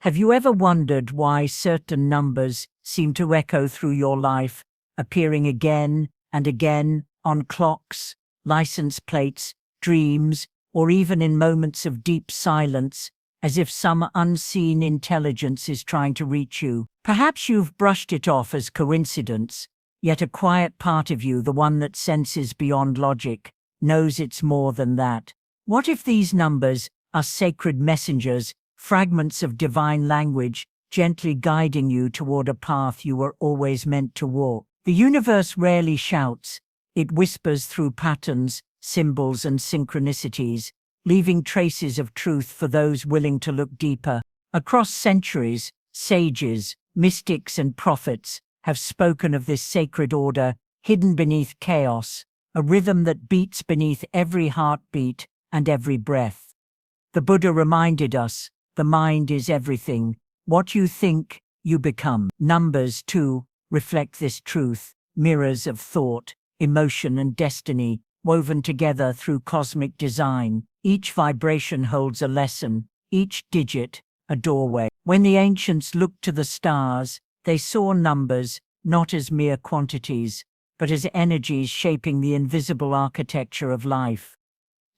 Have you ever wondered why certain numbers seem to echo through your life, appearing again and again on clocks, license plates, dreams, or even in moments of deep silence, as if some unseen intelligence is trying to reach you? Perhaps you've brushed it off as coincidence, yet a quiet part of you, the one that senses beyond logic, knows it's more than that. What if these numbers are sacred messengers, fragments of divine language, gently guiding you toward a path you were always meant to walk? The universe rarely shouts. It whispers through patterns, symbols, and synchronicities, leaving traces of truth for those willing to look deeper. Across centuries, sages, mystics, and prophets have spoken of this sacred order hidden beneath chaos, a rhythm that beats beneath every heartbeat and every breath. The Buddha reminded us, the mind is everything. What you think, you become. Numbers, too, reflect this truth, mirrors of thought, emotion, and destiny, woven together through cosmic design. Each vibration holds a lesson, each digit, a doorway. When the ancients looked to the stars, they saw numbers not as mere quantities, but as energies shaping the invisible architecture of life.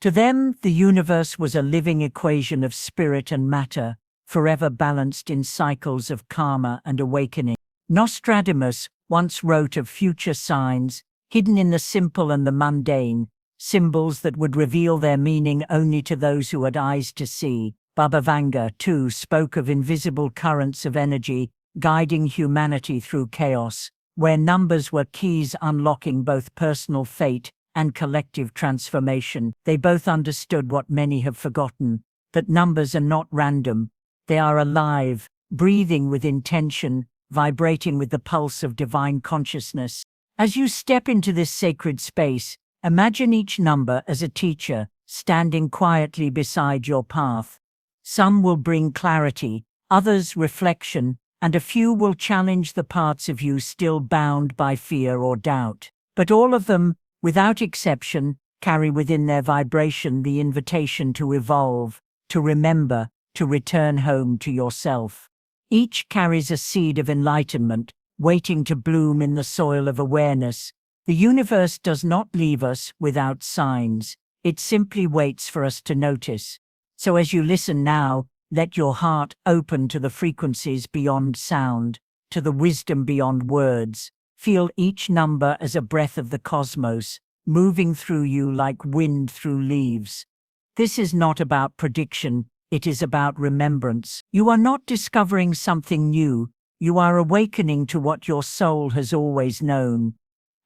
To them, the universe was a living equation of spirit and matter, forever balanced in cycles of karma and awakening. Nostradamus once wrote of future signs, hidden in the simple and the mundane, symbols that would reveal their meaning only to those who had eyes to see. Baba Vanga, too, spoke of invisible currents of energy, guiding humanity through chaos, where numbers were keys unlocking both personal fate and collective transformation. They both understood what many have forgotten, that numbers are not random. They are alive, breathing with intention, vibrating with the pulse of divine consciousness. As you step into this sacred space, imagine each number as a teacher, standing quietly beside your path. Some will bring clarity, others reflection, and a few will challenge the parts of you still bound by fear or doubt. But all of them, without exception, carry within their vibration the invitation to evolve, to remember, to return home to yourself. Each carries a seed of enlightenment, waiting to bloom in the soil of awareness. The universe does not leave us without signs. It simply waits for us to notice. So as you listen now, let your heart open to the frequencies beyond sound, to the wisdom beyond words. Feel each number as a breath of the cosmos, moving through you like wind through leaves. This is not about prediction, it is about remembrance. You are not discovering something new, you are awakening to what your soul has always known.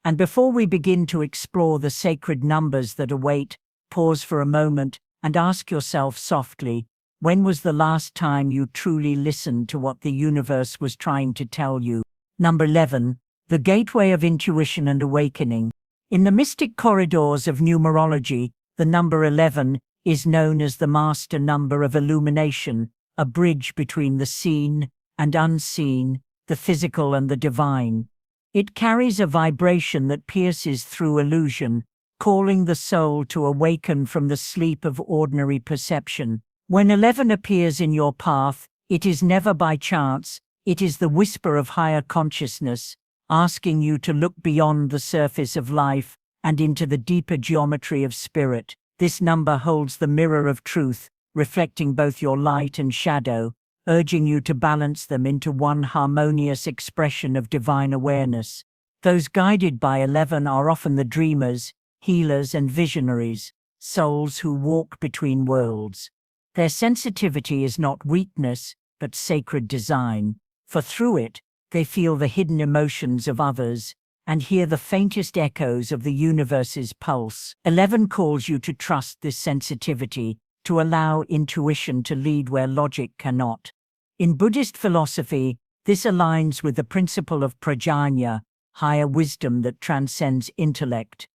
And before we begin to explore the sacred numbers that await, pause for a moment and ask yourself softly, when was the last time you truly listened to what the universe was trying to tell you? Number 11. The gateway of intuition and awakening. In the mystic corridors of numerology, the number 11 is known as the master number of illumination, a bridge between the seen and unseen, the physical and the divine. It carries a vibration that pierces through illusion, calling the soul to awaken from the sleep of ordinary perception. When 11 appears in your path, it is never by chance, it is the whisper of higher consciousness, asking you to look beyond the surface of life and into the deeper geometry of spirit. This number holds the mirror of truth, reflecting both your light and shadow, urging you to balance them into one harmonious expression of divine awareness. Those guided by 11 are often the dreamers, healers, and visionaries, souls who walk between worlds. Their sensitivity is not weakness, but sacred design, for through it, they feel the hidden emotions of others and hear the faintest echoes of the universe's pulse. 11 calls you to trust this sensitivity, to allow intuition to lead where logic cannot. In Buddhist philosophy, this aligns with the principle of prajna, higher wisdom that transcends intellect.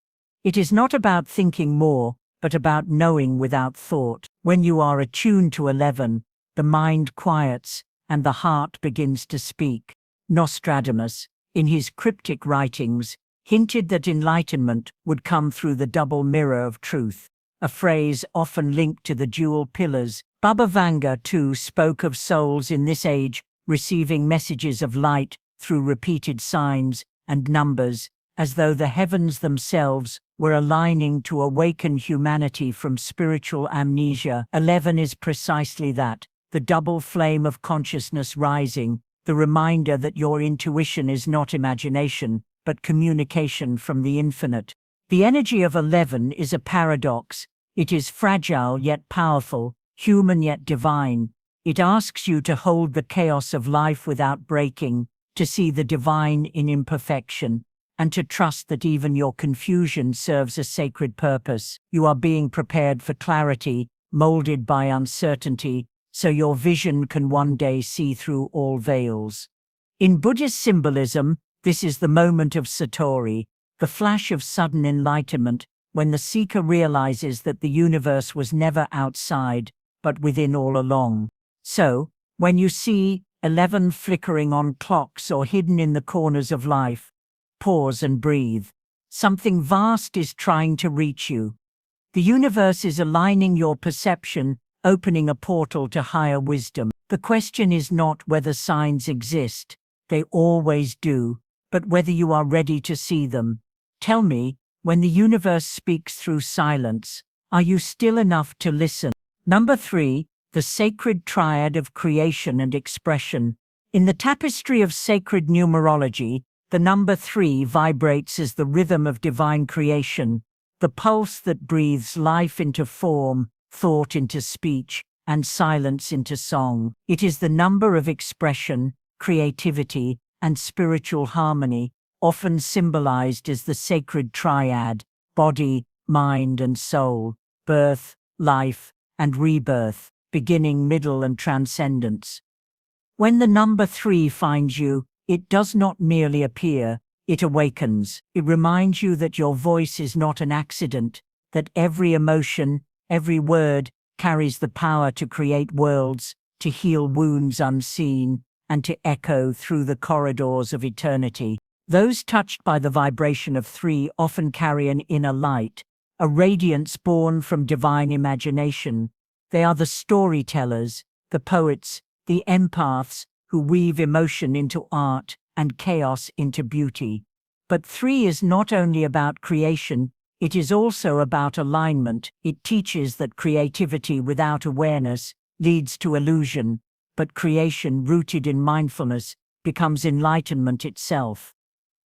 It is not about thinking more, but about knowing without thought. When you are attuned to 11, the mind quiets and the heart begins to speak. Nostradamus, in his cryptic writings, hinted that enlightenment would come through the double mirror of truth, a phrase often linked to the dual pillars Baba Vanga, too, spoke of souls in this age receiving messages of light through repeated signs and numbers, as though the heavens themselves were aligning to awaken humanity from spiritual amnesia. 11 is precisely that, the double flame of consciousness rising, the reminder that your intuition is not imagination, but communication from the infinite. The energy of 11 is a paradox. It is fragile yet powerful, human yet divine. It asks you to hold the chaos of life without breaking, to see the divine in imperfection, and to trust that even your confusion serves a sacred purpose. You are being prepared for clarity, molded by uncertainty, so your vision can one day see through all veils. In Buddhist symbolism, this is the moment of Satori, the flash of sudden enlightenment, when the seeker realizes that the universe was never outside, but within all along. So, when you see 11 flickering on clocks or hidden in the corners of life, pause and breathe. Something vast is trying to reach you. The universe is aligning your perception, opening a portal to higher wisdom. The question is not whether signs exist, they always do, but whether you are ready to see them. Tell me, when the universe speaks through silence, are you still enough to listen? Number 3, the sacred triad of creation and expression. In the tapestry of sacred numerology, the number 3 vibrates as the rhythm of divine creation, the pulse that breathes life into form, thought into speech, and silence into song. It is the number of expression, creativity, and spiritual harmony, often symbolized as the sacred triad, body, mind, and soul, birth, life, and rebirth, beginning, middle, and transcendence. When the number 3 finds you, it does not merely appear, it awakens. It reminds you that your voice is not an accident, that every emotion, every word, carries the power to create worlds, to heal wounds unseen, and to echo through the corridors of eternity. Those touched by the vibration of 3 often carry an inner light, a radiance born from divine imagination. They are the storytellers, the poets, the empaths who weave emotion into art and chaos into beauty. But 3 is not only about creation, it is also about alignment. It teaches that creativity without awareness leads to illusion, but creation rooted in mindfulness becomes enlightenment itself.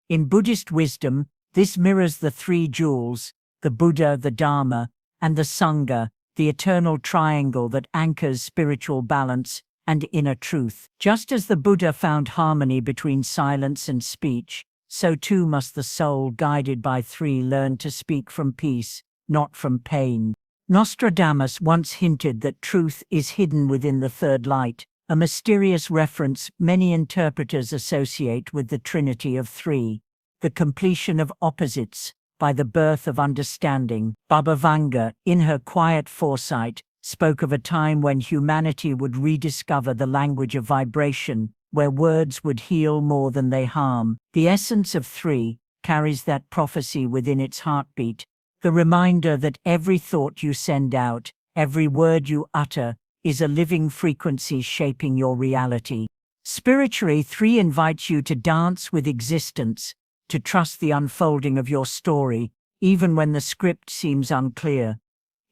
In Buddhist wisdom, this mirrors the 3 jewels, the Buddha, the Dharma, and the Sangha, the eternal triangle that anchors spiritual balance and inner truth. Just as the Buddha found harmony between silence and speech, so too must the soul guided by 3 learn to speak from peace, not from pain. Nostradamus once hinted that truth is hidden within the third light, a mysterious reference many interpreters associate with the Trinity of 3, the completion of opposites by the birth of understanding. Baba Vanga, in her quiet foresight, spoke of a time when humanity would rediscover the language of vibration, where words would heal more than they harm. The essence of 3 carries that prophecy within its heartbeat, the reminder that every thought you send out, every word you utter, is a living frequency shaping your reality. Spiritually, 3 invites you to dance with existence, to trust the unfolding of your story, even when the script seems unclear.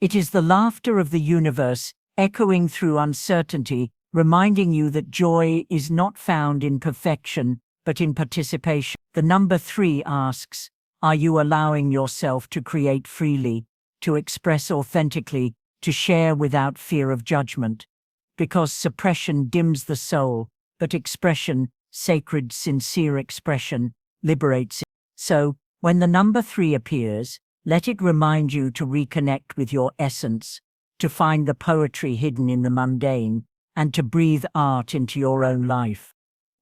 It is the laughter of the universe, echoing through uncertainty, reminding you that joy is not found in perfection, but in participation. The number 3 asks, are you allowing yourself to create freely, to express authentically, to share without fear of judgment? Because suppression dims the soul, but expression, sacred, sincere expression, liberates it. So, when the number 3 appears, let it remind you to reconnect with your essence, to find the poetry hidden in the mundane, and to breathe art into your own life.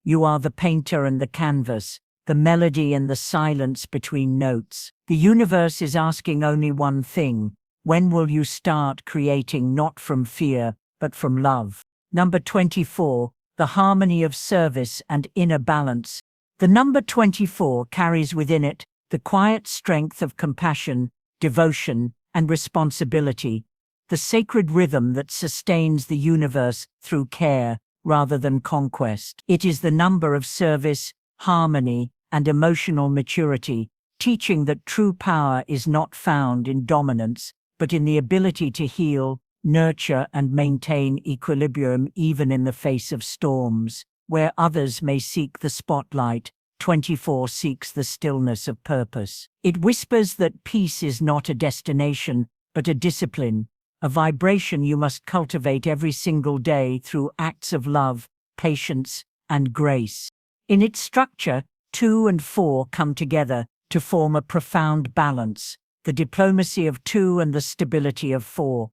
You are the painter and the canvas, the melody and the silence between notes. The universe is asking only one thing: when will you start creating not from fear, but from love? Number 24, the harmony of service and inner balance. The number 24 carries within it the quiet strength of compassion, devotion, and responsibility, the sacred rhythm that sustains the universe through care rather than conquest. It is the number of service, harmony, and emotional maturity, teaching that true power is not found in dominance, but in the ability to heal, nurture, and maintain equilibrium even in the face of storms. Where others may seek the spotlight, 24 seeks the stillness of purpose. It whispers that peace is not a destination, but a discipline, a vibration you must cultivate every single day through acts of love, patience, and grace. In its structure, 2 and 4 come together to form a profound balance, the diplomacy of 2 and the stability of 4.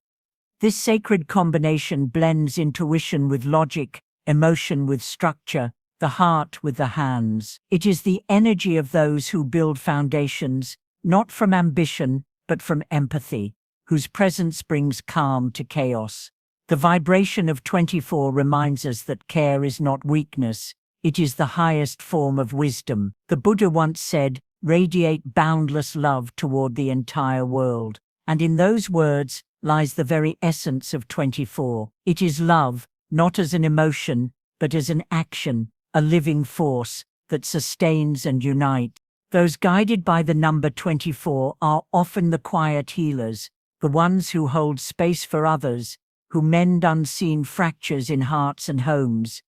This sacred combination blends intuition with logic, emotion with structure, the heart with the hands. It is the energy of those who build foundations, not from ambition, but from empathy, whose presence brings calm to chaos. The vibration of 24 reminds us that care is not weakness, it is the highest form of wisdom. The Buddha once said, "Radiate boundless love toward the entire world." And in those words lies the very essence of 24. It is love, not as an emotion, but as an action, a living force that sustains and unites. Those guided by the number 24 are often the quiet healers, the ones who hold space for others, who mend unseen fractures in hearts and homes.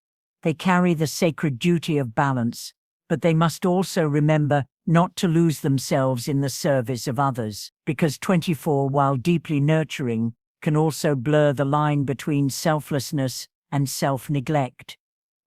They carry the sacred duty of balance, but they must also remember not to lose themselves in the service of others, because 24, while deeply nurturing, can also blur the line between selflessness and self-neglect.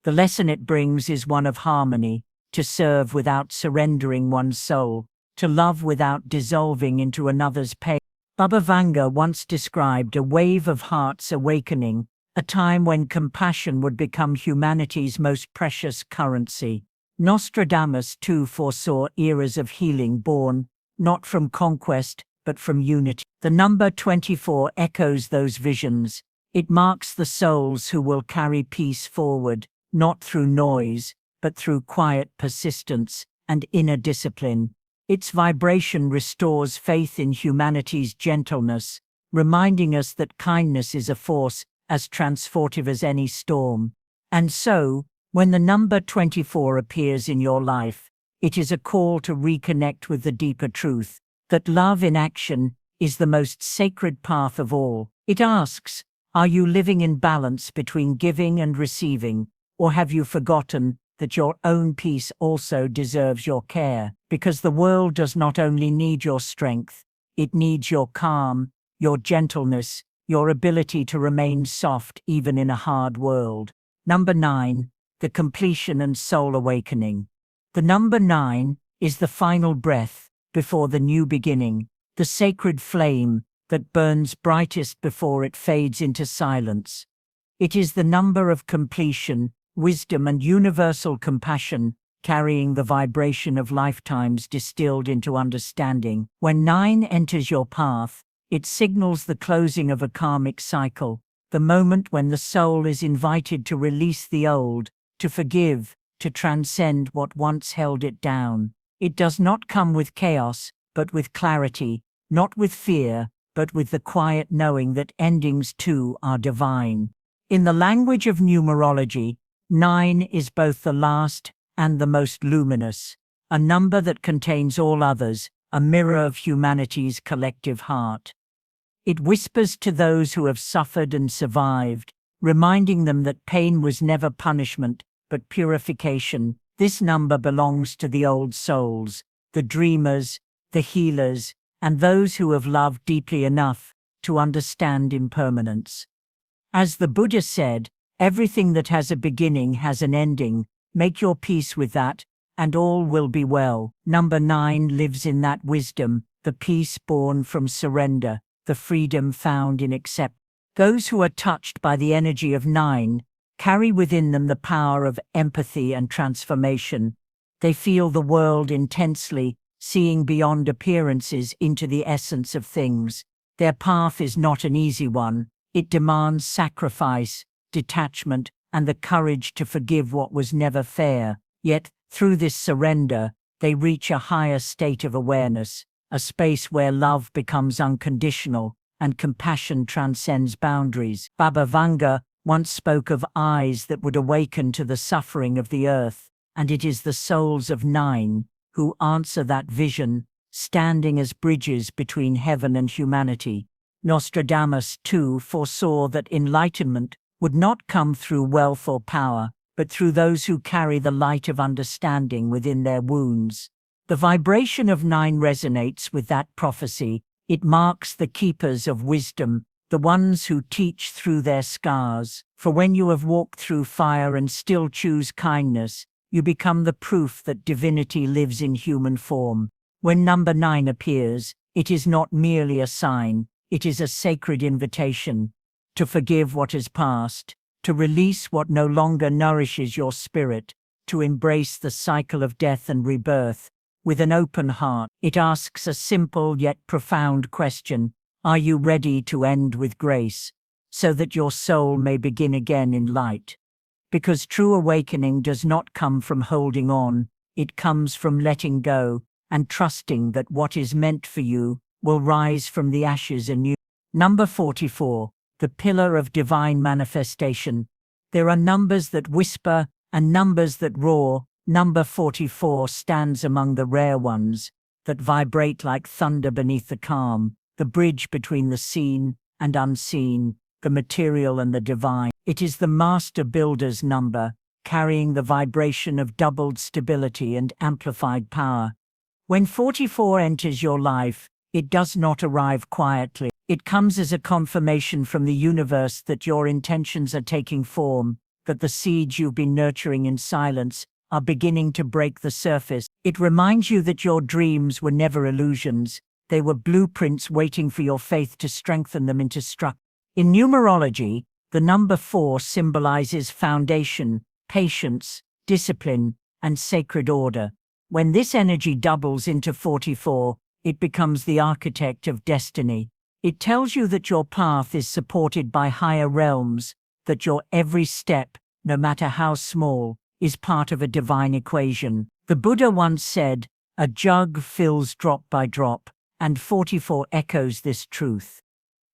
The lesson it brings is one of harmony, to serve without surrendering one's soul, to love without dissolving into another's pain. Baba Vanga once described a wave of hearts awakening, a time when compassion would become humanity's most precious currency. Nostradamus too foresaw eras of healing born, not from conquest, but from unity. The number 24 echoes those visions. It marks the souls who will carry peace forward, not through noise, but through quiet persistence and inner discipline. Its vibration restores faith in humanity's gentleness, reminding us that kindness is a force as transportive as any storm. And so, when the number 24 appears in your life, it is a call to reconnect with the deeper truth, that love in action is the most sacred path of all. It asks, are you living in balance between giving and receiving, or have you forgotten that your own peace also deserves your care? Because the world does not only need your strength, it needs your calm, your gentleness, your ability to remain soft even in a hard world. Number 9, the completion and soul awakening. The number 9 is the final breath before the new beginning, the sacred flame that burns brightest before it fades into silence. It is the number of completion, wisdom, and universal compassion, carrying the vibration of lifetimes distilled into understanding. When 9 enters your path, it signals the closing of a karmic cycle, the moment when the soul is invited to release the old, to forgive, to transcend what once held it down. It does not come with chaos, but with clarity, not with fear, but with the quiet knowing that endings too are divine. In the language of numerology, 9 is both the last and the most luminous, a number that contains all others, a mirror of humanity's collective heart. It whispers to those who have suffered and survived, reminding them that pain was never punishment, but purification. This number belongs to the old souls, the dreamers, the healers, and those who have loved deeply enough to understand impermanence. As the Buddha said, everything that has a beginning has an ending. Make your peace with that, and all will be well. Number 9 lives in that wisdom, the peace born from surrender, the freedom found in acceptance. Those who are touched by the energy of 9 carry within them the power of empathy and transformation. They feel the world intensely, seeing beyond appearances into the essence of things. Their path is not an easy one. It demands sacrifice, detachment, and the courage to forgive what was never fair. Yet, through this surrender, they reach a higher state of awareness, a space where love becomes unconditional, and compassion transcends boundaries. Baba Vanga once spoke of eyes that would awaken to the suffering of the earth, and it is the souls of 9 who answer that vision, standing as bridges between heaven and humanity. Nostradamus, too, foresaw that enlightenment would not come through wealth or power, but through those who carry the light of understanding within their wounds. The vibration of 9 resonates with that prophecy. It marks the keepers of wisdom, the ones who teach through their scars. For when you have walked through fire and still choose kindness, you become the proof that divinity lives in human form. When number 9 appears, it is not merely a sign, it is a sacred invitation to forgive what has passed, to release what no longer nourishes your spirit, to embrace the cycle of death and rebirth. With an open heart, it asks a simple yet profound question: are you ready to end with grace, so that your soul may begin again in light? Because true awakening does not come from holding on, it comes from letting go and trusting that what is meant for you will rise from the ashes anew. Number 44, the pillar of divine manifestation. There are numbers that whisper and numbers that roar. Number 44 stands among the rare ones that vibrate like thunder beneath the calm, the bridge between the seen and unseen, the material and the divine. It is the master builder's number, carrying the vibration of doubled stability and amplified power. When 44 enters your life, it does not arrive quietly. It comes as a confirmation from the universe that your intentions are taking form, that the seeds you've been nurturing in silence are beginning to break the surface. It reminds you that your dreams were never illusions, they were blueprints waiting for your faith to strengthen them into structure. In numerology, the number 4 symbolizes foundation, patience, discipline, and sacred order. When this energy doubles into 44, it becomes the architect of destiny. It tells you that your path is supported by higher realms, that your every step, no matter how small, is part of a divine equation. The Buddha once said, "A jug fills drop by drop," and 44 echoes this truth.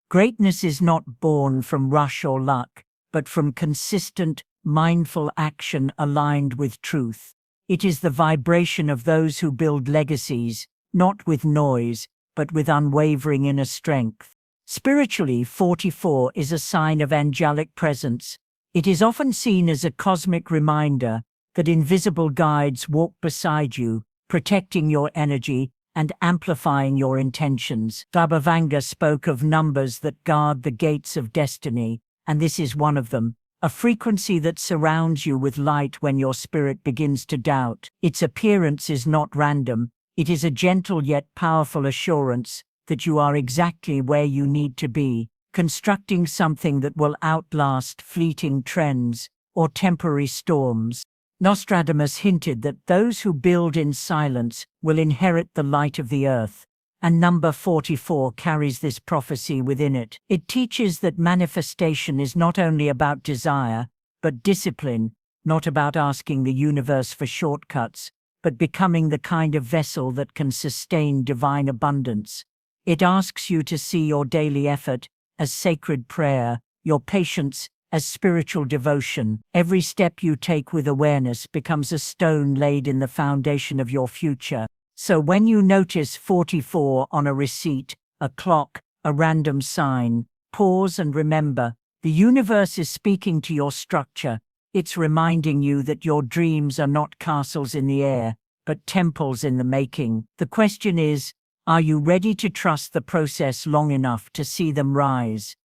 Greatness is not born from rush or luck, but from consistent, mindful action aligned with truth. It is the vibration of those who build legacies, not with noise, but with unwavering inner strength. Spiritually, 44 is a sign of angelic presence. It is often seen as a cosmic reminder that invisible guides walk beside you, protecting your energy and amplifying your intentions. Baba Vanga spoke of numbers that guard the gates of destiny, and this is one of them, a frequency that surrounds you with light when your spirit begins to doubt. Its appearance is not random, it is a gentle yet powerful assurance that you are exactly where you need to be, constructing something that will outlast fleeting trends or temporary storms. Nostradamus hinted that those who build in silence will inherit the light of the earth, and number 44 carries this prophecy within it. It teaches that manifestation is not only about desire, but discipline, not about asking the universe for shortcuts, but becoming the kind of vessel that can sustain divine abundance. It asks you to see your daily effort as sacred prayer, your patience as spiritual devotion. Every step you take with awareness becomes a stone laid in the foundation of your future. So when you notice 44 on a receipt, a clock, a random sign, pause and remember, the universe is speaking to your structure. It's reminding you that your dreams are not castles in the air, but temples in the making. The question is, are you ready to trust the process long enough to see them rise?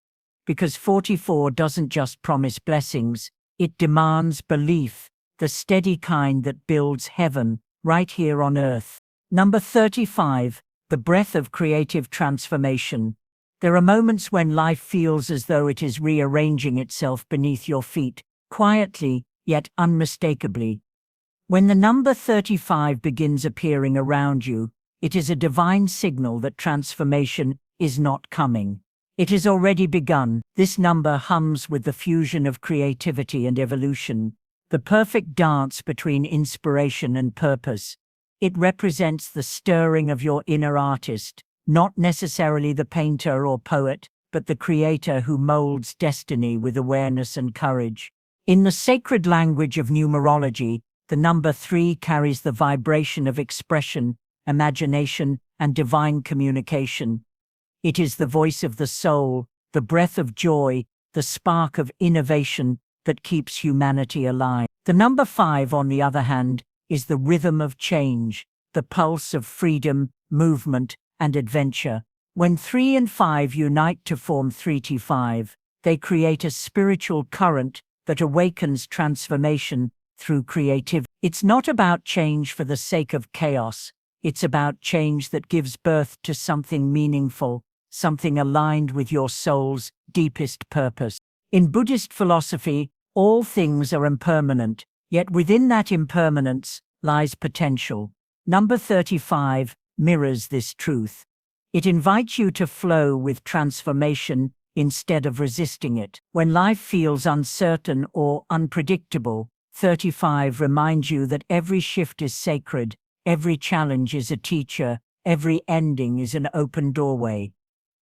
Because 44 doesn't just promise blessings, it demands belief, the steady kind that builds heaven right here on earth. Number 35, the breath of creative transformation. There are moments when life feels as though it is rearranging itself beneath your feet, quietly yet unmistakably. When the number 35 begins appearing around you, it is a divine signal that transformation is not coming. It has already begun. This number hums with the fusion of creativity and evolution, the perfect dance between inspiration and purpose. It represents the stirring of your inner artist, not necessarily the painter or poet, but the creator who molds destiny with awareness and courage. In the sacred language of numerology, the number 3 carries the vibration of expression, imagination, and divine communication. It is the voice of the soul, the breath of joy, the spark of innovation that keeps humanity alive. The number 5, on the other hand, is the rhythm of change, the pulse of freedom, movement, and adventure. When 3 and 5 unite to form 3T5, they create a spiritual current that awakens transformation through creativity. It's not about change for the sake of chaos. It's about change that gives birth to something meaningful, something aligned with your soul's deepest purpose. In Buddhist philosophy, all things are impermanent, yet within that impermanence lies potential. Number 35 mirrors this truth. It invites you to flow with transformation instead of resisting it. When life feels uncertain or unpredictable, 35 reminds you that every shift is sacred, every challenge is a teacher, every ending is an open doorway.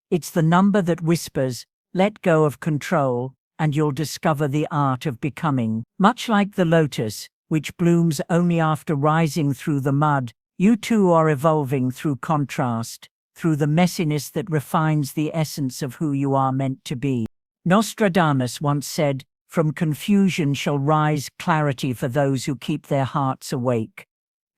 It's the number that whispers, "Let go of control, and you'll discover the art of becoming." Much like the lotus, which blooms only after rising through the mud, you too are evolving through contrast, through the messiness that refines the essence of who you are meant to be. Nostradamus once said, "From confusion shall rise clarity for those who keep their hearts awake."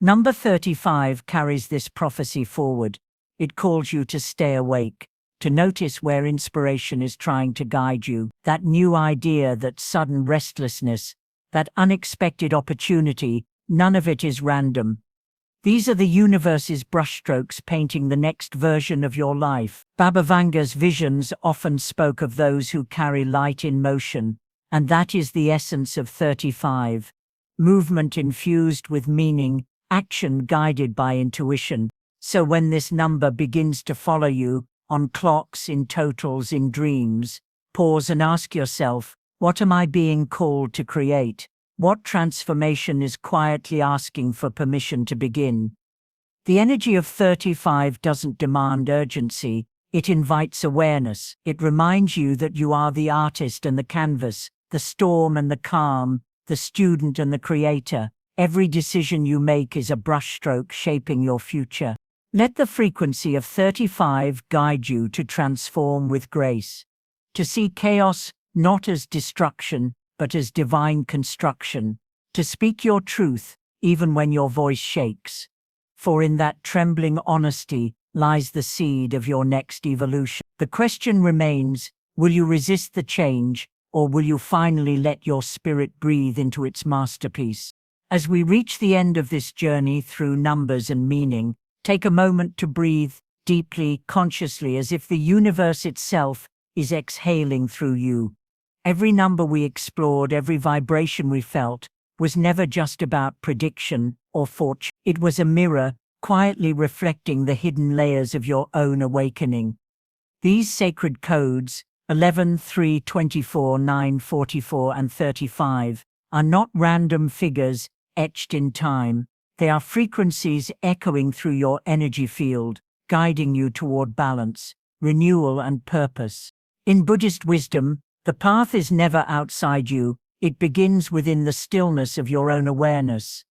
Number 35 carries this prophecy forward. It calls you to stay awake, to notice where inspiration is trying to guide you, that new idea, that sudden restlessness, that unexpected opportunity. None of it is random. These are the universe's brushstrokes painting the next version of your life. Baba Vanga's visions often spoke of those who carry light in motion, and that is the essence of 35. Movement infused with meaning, action guided by intuition. So when this number begins to follow you, on clocks, in totals, in dreams, pause and ask yourself, what am I being called to create? What transformation is quietly asking for permission to begin? The energy of 35 doesn't demand urgency, it invites awareness. It reminds you that you are the artist and the canvas, the storm and the calm, the student and the creator. Every decision you make is a brushstroke shaping your future. Let the frequency of 35 guide you to transform with grace, to see chaos not as destruction, but as divine construction, to speak your truth, even when your voice shakes. For in that trembling honesty lies the seed of your next evolution. The question remains, will you resist the change, or will you finally let your spirit breathe into its masterpiece? As we reach the end of this journey through numbers and meaning, take a moment to breathe deeply, consciously, as if the universe itself is exhaling through you. Every number we explored, every vibration we felt, was never just about prediction or fortune. It was a mirror, quietly reflecting the hidden layers of your own awakening. These sacred codes, 11, 3, 24, 9, 44, and 35, are not random figures etched in time. They are frequencies echoing through your energy field, guiding you toward balance, renewal, and purpose. In Buddhist wisdom, the path is never outside you, it begins within the stillness of your own awareness.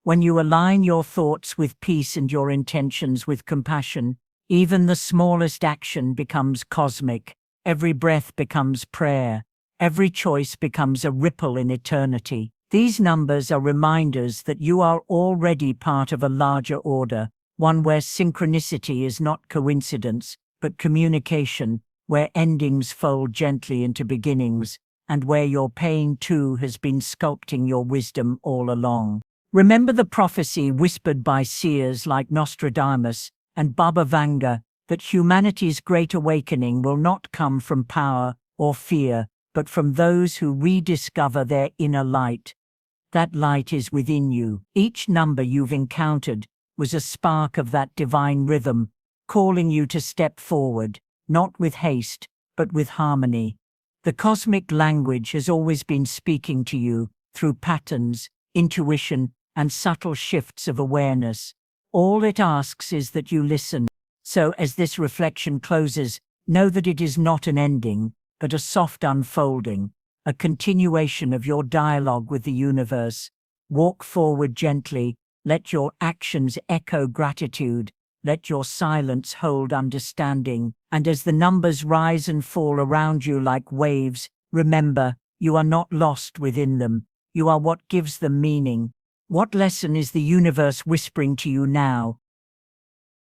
When you align your thoughts with peace and your intentions with compassion, even the smallest action becomes cosmic, every breath becomes prayer, every choice becomes a ripple in eternity. These numbers are reminders that you are already part of a larger order, one where synchronicity is not coincidence, but communication, where endings fold gently into beginnings, and where your pain too has been sculpting your wisdom all along. Remember the prophecy whispered by seers like Nostradamus and Baba Vanga, that humanity's great awakening will not come from power or fear, but from those who rediscover their inner light. That light is within you. Each number you've encountered was a spark of that divine rhythm, calling you to step forward, not with haste, but with harmony. The cosmic language has always been speaking to you through patterns, intuition, and subtle shifts of awareness. All it asks is that you listen. So as this reflection closes, Know that it is not an ending, but a soft unfolding, a continuation of your dialogue with the universe. Walk forward gently, let your actions echo gratitude, let your silence hold understanding, and as the numbers rise and fall around you like waves, remember, you are not lost within them, you are what gives them meaning. What lesson is the universe whispering to you now?